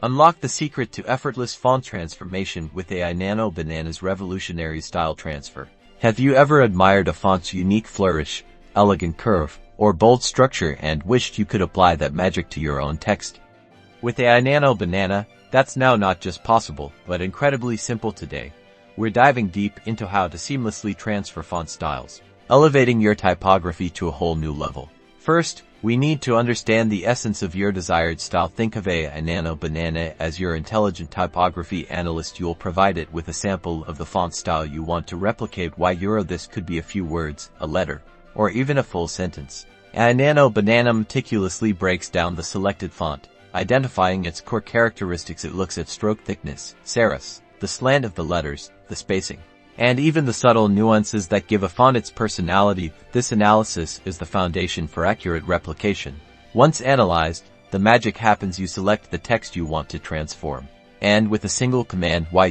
Unlock the secret to effortless font transformation with Ai Nano Banana's revolutionary style transfer. Have you ever admired a font's unique flourish, elegant curve, or bold structure and wished you could apply that magic to your own text? With Ai Nano Banana, that's now not just possible, but incredibly simple today. We're diving deep into how to seamlessly transfer font styles, elevating your typography to a whole new level. First, we need to understand the essence of your desired style. Think of Ai Nano Banana as your intelligent typography analyst. You'll provide it with a sample of the font style you want to replicate. This could be a few words, a letter, or even a full sentence. Ai Nano Banana meticulously breaks down the selected font, identifying its core characteristics. It looks at stroke thickness, serifs, the slant of the letters, the spacing, and even the subtle nuances that give a font its personality. This analysis is the foundation for accurate replication. Once analyzed, the magic happens. You select the text you want to transform, and with a single command, Y,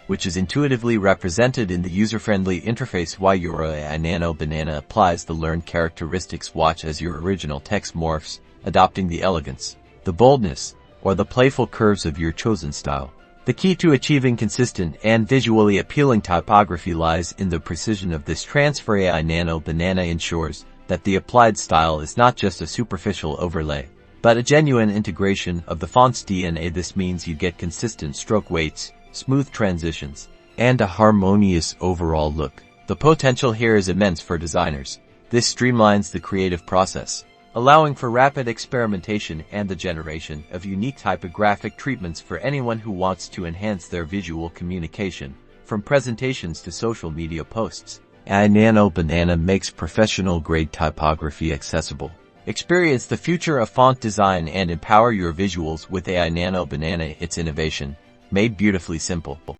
which is intuitively represented in the user-friendly interface Y, Ai Nano Banana applies the learned characteristics. Watch as your original text morphs, adopting the elegance, the boldness, or the playful curves of your chosen style. The key to achieving consistent and visually appealing typography lies in the precision of this transfer. Ai Nano Banana ensures that the applied style is not just a superficial overlay, but a genuine integration of the font's DNA. This means you get consistent stroke weights, smooth transitions, and a harmonious overall look. The potential here is immense for designers. This streamlines the creative process, allowing for rapid experimentation and the generation of unique typographic treatments for anyone who wants to enhance their visual communication, from presentations to social media posts. Ai Nano Banana makes professional-grade typography accessible. Experience the future of font design and empower your visuals with Ai Nano Banana. It's innovation, made beautifully simple.